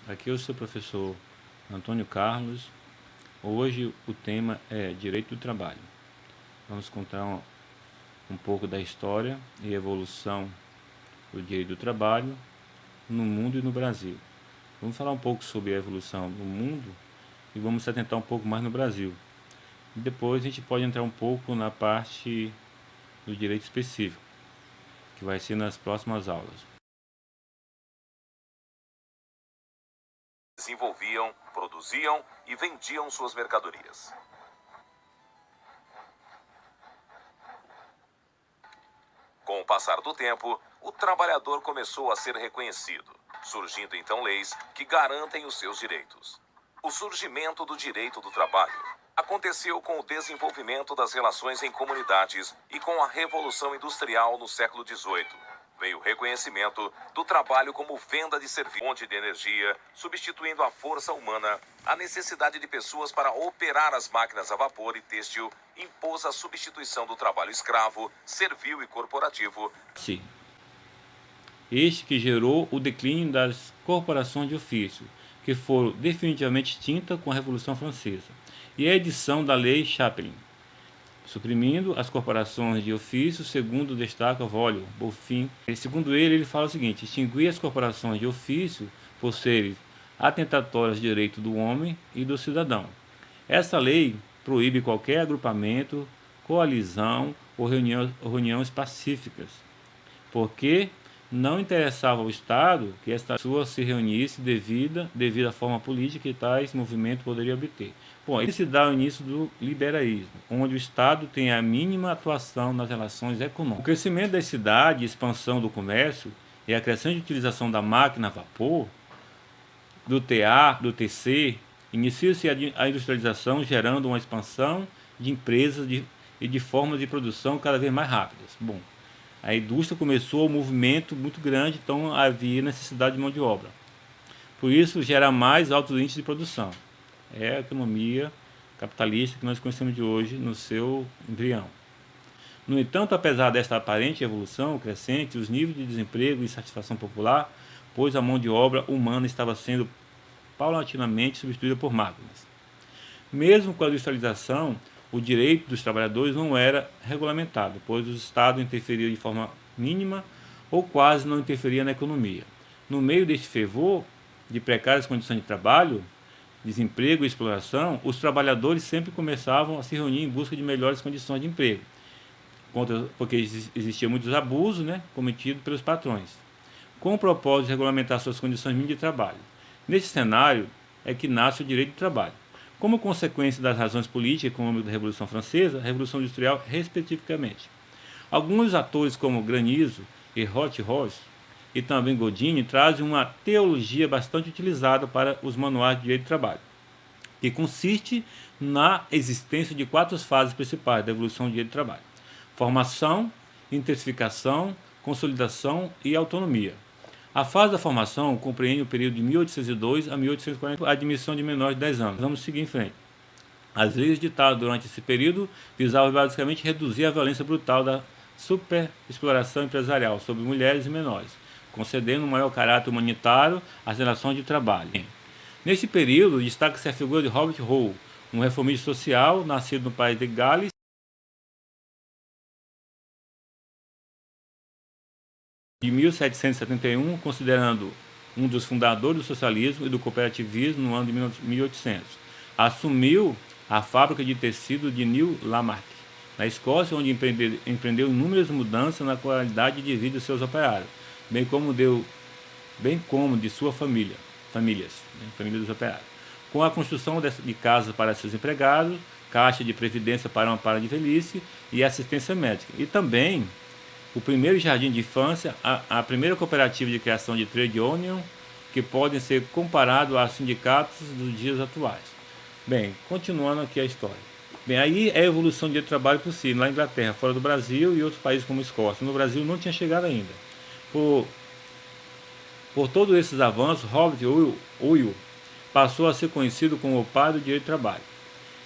Aqui é o seu professor Antônio Carlos. Hoje o tema é Direito do Trabalho. Vamos contar um pouco da história e evolução do direito do trabalho no mundo e no Brasil. Vamos falar um pouco sobre a evolução no mundo e vamos se atentar um pouco mais no Brasil. Depois a gente pode entrar um pouco na parte do direito específico, que vai ser nas próximas aulas. Desenvolviam, produziam e vendiam suas mercadorias. Com o passar do tempo, o trabalhador começou a ser reconhecido, surgindo então leis que garantem os seus direitos. O surgimento do direito do trabalho aconteceu com o desenvolvimento das relações em comunidades e com a Revolução Industrial no século XVIII. Veio o reconhecimento do trabalho como venda de serviço, fonte de energia, substituindo a força humana. A necessidade de pessoas para operar as máquinas a vapor e têxtil impôs a substituição do trabalho escravo, servil e corporativo. Sim. Este que gerou o declínio das corporações de ofício, que foram definitivamente extintas com a Revolução Francesa, e a edição da Lei Chaplin, suprimindo as corporações de ofício, segundo destaca Volio Bonfim. Segundo ele fala o seguinte: extinguir as corporações de ofício por serem atentatórias aos direitos do homem e do cidadão. Essa lei proíbe qualquer agrupamento, coalizão ou reuniões pacíficas, porque não interessava ao Estado que esta pessoa se reunisse devido à forma política que tais movimentos poderiam obter. Bom, ele se dá o início do liberalismo, onde o Estado tem a mínima atuação nas relações econômicas. O crescimento das cidades, expansão do comércio e a crescente utilização da máquina a vapor, do TA, do TC, inicia-se a industrialização, gerando uma expansão de empresas e de formas de produção cada vez mais rápidas. Bom, a indústria começou um movimento muito grande, então havia necessidade de mão de obra. Por isso, gera mais altos índices de produção. É a economia capitalista que nós conhecemos de hoje no seu embrião. No entanto, apesar desta aparente evolução crescente, os níveis de desemprego e insatisfação popular, pois a mão de obra humana estava sendo paulatinamente substituída por máquinas. Mesmo com a industrialização, o direito dos trabalhadores não era regulamentado, pois o Estado interferia de forma mínima ou quase não interferia na economia. No meio deste fervor de precárias condições de trabalho, desemprego e exploração, os trabalhadores sempre começavam a se reunir em busca de melhores condições de emprego, porque existiam muitos abusos, cometidos pelos patrões, com o propósito de regulamentar suas condições mínimas de trabalho. Nesse cenário é que nasce o direito do trabalho. Como consequência das razões políticas e econômicas da Revolução Francesa, Revolução Industrial, respectivamente. Alguns atores como Granizo e Roth-Ross e também Godin trazem uma teologia bastante utilizada para os manuais de direito do trabalho, que consiste na existência de 4 fases principais da evolução do direito do trabalho: formação, intensificação, consolidação e autonomia. A fase da formação compreende o período de 1802 a 1840, a admissão de menores de 10 anos. Vamos seguir em frente. As leis ditadas durante esse período visavam basicamente reduzir a violência brutal da superexploração empresarial sobre mulheres e menores, concedendo um maior caráter humanitário às relações de trabalho. Nesse período, destaca-se a figura de Robert Rowe, um reformista social nascido no país de Gales, de 1771, considerando um dos fundadores do socialismo e do cooperativismo no ano de 1800. Assumiu a fábrica de tecido de New Lamarck, na Escócia, onde empreendeu inúmeras mudanças na qualidade de vida de seus operários, bem como de sua família dos operários, com a construção de casas para seus empregados, caixa de previdência para amparo de velhice e assistência médica, e também o primeiro jardim de infância, a primeira cooperativa de criação de trade union, que podem ser comparados a sindicatos dos dias atuais. Bem, continuando aqui a história. Bem, aí é a evolução do direito do trabalho por si, na Inglaterra, fora do Brasil e outros países como a Escócia. No Brasil não tinha chegado ainda. Por todos esses avanços, Robert Owen passou a ser conhecido como o pai do direito do trabalho.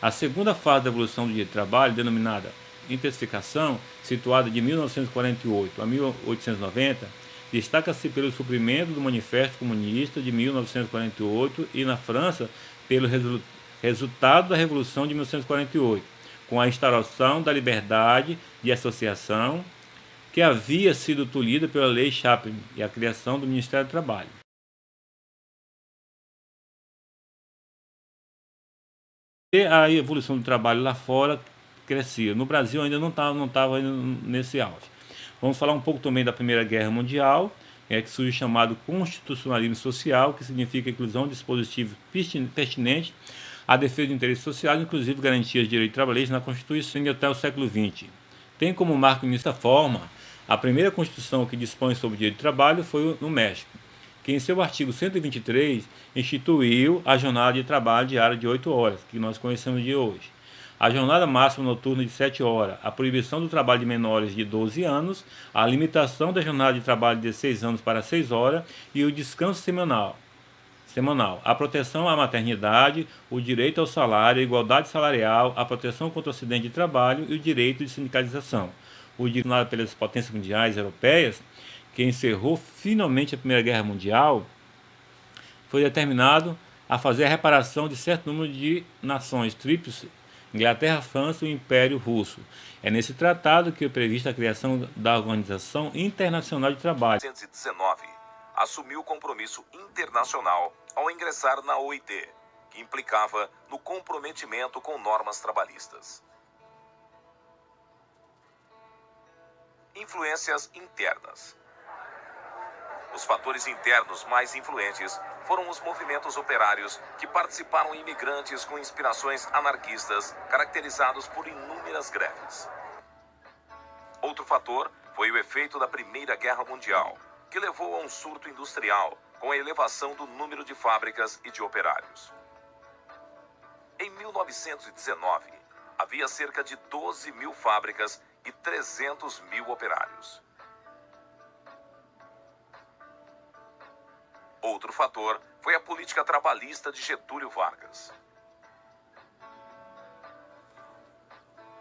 A segunda fase da evolução do direito do trabalho, denominada intensificação, situada de 1948 a 1890, Destaca-se pelo suprimento do Manifesto Comunista de 1948 e, na França, pelo resultado da Revolução de 1948, com a instauração da liberdade de associação, que havia sido tolhida pela Lei Chaplin, e a criação do Ministério do Trabalho. E a evolução do trabalho lá fora crescia. No Brasil ainda não estava nesse auge. Vamos falar um pouco também da Primeira Guerra Mundial, que surge o chamado constitucionalismo social, que significa a inclusão de dispositivos pertinentes à defesa de interesses sociais, inclusive garantias de direitos trabalhistas na Constituição até o século XX. Tem como marco dessa forma, a primeira Constituição que dispõe sobre o direito de trabalho foi no México, que em seu artigo 123 instituiu a jornada de trabalho diária de 8 horas, que nós conhecemos de hoje. A jornada máxima noturna de 7 horas, a proibição do trabalho de menores de 12 anos, a limitação da jornada de trabalho de 16 anos para 6 horas e o descanso semanal. A proteção à maternidade, o direito ao salário, a igualdade salarial, a proteção contra o acidente de trabalho e o direito de sindicalização. O direito pelas potências mundiais europeias, que encerrou finalmente a Primeira Guerra Mundial, foi determinado a fazer a reparação de certo número de nações tríplices, Inglaterra, França e o Império Russo. É nesse tratado que é prevista a criação da Organização Internacional de Trabalho. Em 1919, assumiu compromisso internacional ao ingressar na OIT, que implicava no comprometimento com normas trabalhistas. Influências internas. Os fatores internos mais influentes foram os movimentos operários que participaram imigrantes com inspirações anarquistas, caracterizados por inúmeras greves. Outro fator foi o efeito da Primeira Guerra Mundial, que levou a um surto industrial, com a elevação do número de fábricas e de operários. Em 1919, havia cerca de 12 mil fábricas e 300 mil operários. Outro fator foi a política trabalhista de Getúlio Vargas.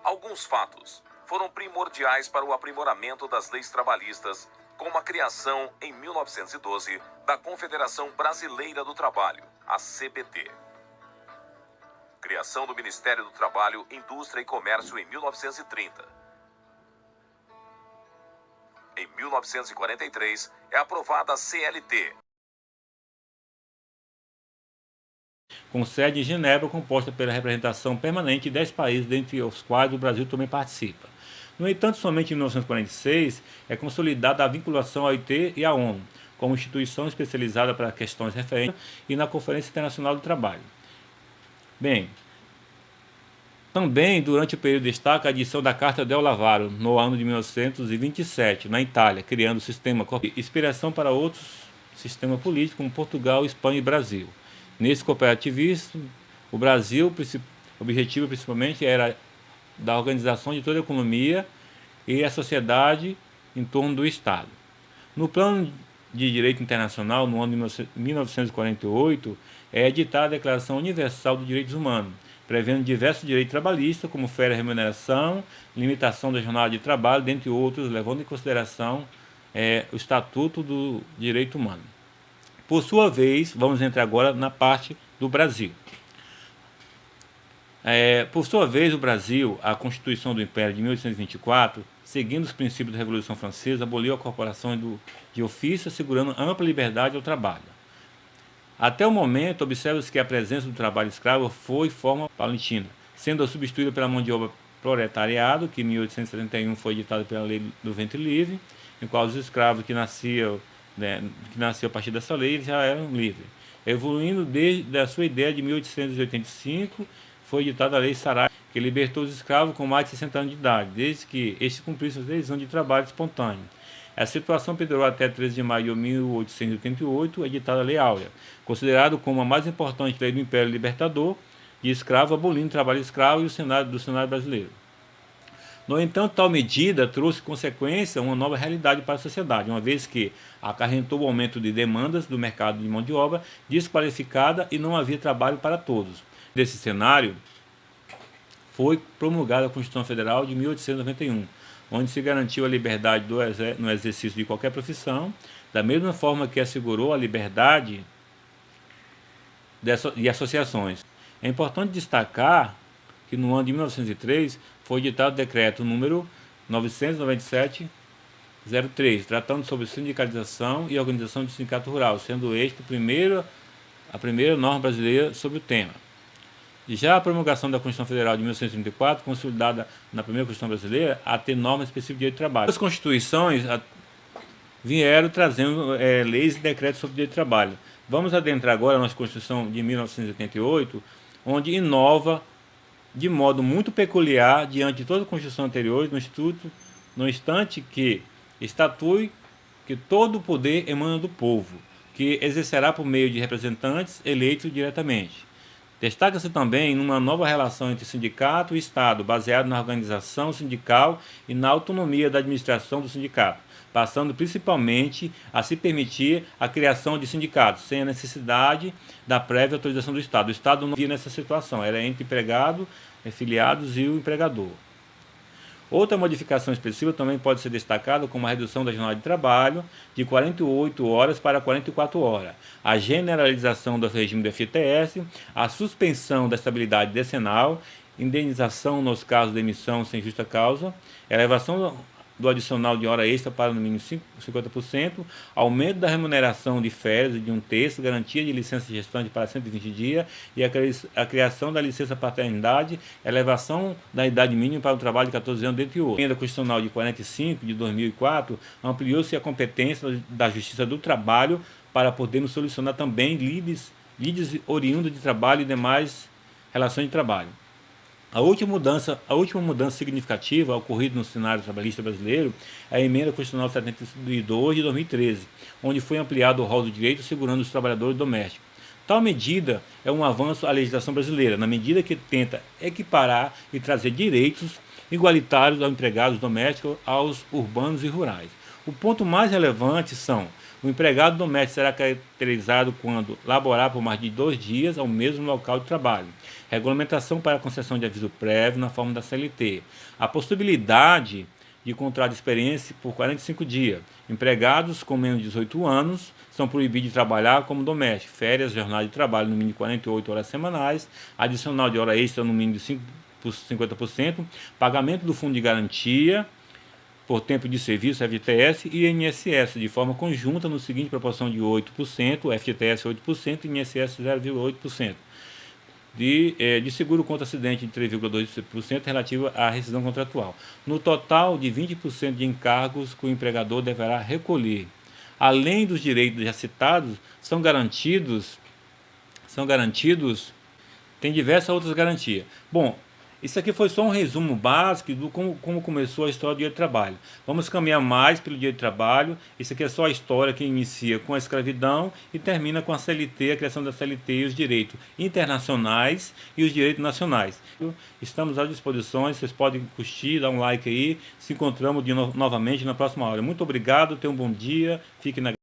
Alguns fatos foram primordiais para o aprimoramento das leis trabalhistas, como a criação, em 1912, da Confederação Brasileira do Trabalho, a CBT. Criação do Ministério do Trabalho, Indústria e Comércio em 1930. Em 1943, é aprovada a CLT, com sede em Genebra, composta pela representação permanente de 10 países, dentre os quais o Brasil também participa. No entanto, somente em 1946 é consolidada a vinculação à OIT e à ONU, como instituição especializada para questões referentes e na Conferência Internacional do Trabalho. Bem, também durante o período destaca a edição da Carta del Lavoro, no ano de 1927, na Itália, criando o sistema de inspiração para outros sistemas políticos, como Portugal, Espanha e Brasil. Nesse cooperativismo, o Brasil, o objetivo principalmente era da organização de toda a economia e a sociedade em torno do Estado. No plano de direito internacional, no ano de 1948, é editada a Declaração Universal dos Direitos Humanos, prevendo diversos direitos trabalhistas, como férias, remuneração, limitação da jornada de trabalho, dentre outros, levando em consideração o Estatuto do Direito Humano. Por sua vez, vamos entrar agora na parte do Brasil. Por sua vez, o Brasil, a Constituição do Império de 1824, seguindo os princípios da Revolução Francesa, aboliu a corporação de ofício, assegurando ampla liberdade ao trabalho. Até o momento, observa-se que a presença do trabalho escravo foi de forma paulatina, sendo substituída pela mão de obra proletariado, que em 1871 foi editada pela Lei do Ventre Livre, em qual os escravos que nasciam a partir dessa lei já eram livres. Evoluindo desde a sua ideia de 1885, foi editada a Lei Sarai, que libertou os escravos com mais de 60 anos de idade, desde que estes cumprissem os 10 anos de trabalho espontâneo. A situação perdurou até 13 de maio de 1888, editada a Lei Áurea, considerado como a mais importante lei do Império Libertador de escravo, abolindo o trabalho escravo e do Senado brasileiro. No entanto, tal medida trouxe consequência uma nova realidade para a sociedade, uma vez que acarretou o aumento de demandas do mercado de mão de obra desqualificada e não havia trabalho para todos. Desse cenário, foi promulgada a Constituição Federal de 1891, onde se garantiu a liberdade no exercício de qualquer profissão, da mesma forma que assegurou a liberdade de associações. É importante destacar que no ano de 1903 foi editado o decreto número 997/03, tratando sobre sindicalização e organização de sindicato rural, sendo este a primeira norma brasileira sobre o tema. E já a promulgação da Constituição Federal de 1934, consolidada na primeira Constituição brasileira, a ter normas específicas de direito de trabalho. As constituições vieram trazendo leis e decretos sobre direito de trabalho. Vamos adentrar agora a nossa Constituição de 1988, onde inova de modo muito peculiar diante de todas as constituições anteriores, no instante que estatui que todo o poder emana do povo, que exercerá por meio de representantes eleitos diretamente. Destaca-se também numa nova relação entre sindicato e Estado, baseado na organização sindical e na autonomia da administração do sindicato, passando principalmente a se permitir a criação de sindicatos, sem a necessidade da prévia autorização do Estado. O Estado não via nessa situação, era entre empregado, filiados e o empregador. Outra modificação expressiva também pode ser destacada como a redução da jornada de trabalho de 48 horas para 44 horas, a generalização do regime do FGTS, a suspensão da estabilidade decenal, indenização nos casos de demissão sem justa causa, elevação do adicional de hora extra para no mínimo 50%, aumento da remuneração de férias de 1/3, garantia de licença gestante para 120 dias e a criação da licença paternidade, elevação da idade mínima para o trabalho de 14 anos, dentre outros. A emenda constitucional de 45 de 2004 ampliou-se a competência da Justiça do Trabalho para podermos solucionar também lides oriundos de trabalho e demais relações de trabalho. A última mudança significativa ocorrida no cenário trabalhista brasileiro é a Emenda Constitucional 72 de 2013, onde foi ampliado o rol do direito segurando os trabalhadores domésticos. Tal medida é um avanço à legislação brasileira, na medida que tenta equiparar e trazer direitos igualitários aos empregados domésticos aos urbanos e rurais. O ponto mais relevante são: o empregado doméstico será caracterizado quando laborar por mais de 2 dias ao mesmo local de trabalho. Regulamentação para a concessão de aviso prévio na forma da CLT. A possibilidade de contrato de experiência por 45 dias. Empregados com menos de 18 anos são proibidos de trabalhar como domésticos. Férias, jornada de trabalho no mínimo de 48 horas semanais. Adicional de hora extra no mínimo de 50%. Pagamento do fundo de garantia por tempo de serviço, FGTS e INSS, de forma conjunta no seguinte proporção de 8%, FGTS 8% e INSS 0,8%. De seguro contra acidente de 3,2% relativo à rescisão contratual. No total de 20% de encargos que o empregador deverá recolher. Além dos direitos já citados, são garantidos, tem diversas outras garantias. Bom, isso aqui foi só um resumo básico do como começou a história do direito do trabalho. Vamos caminhar mais pelo direito do trabalho. Isso aqui é só a história que inicia com a escravidão e termina com a CLT, a criação da CLT e os direitos internacionais e os direitos nacionais. Estamos à disposição, vocês podem curtir, dar um like aí. Se encontramos novamente na próxima aula. Muito obrigado, tenham um bom dia, fiquem na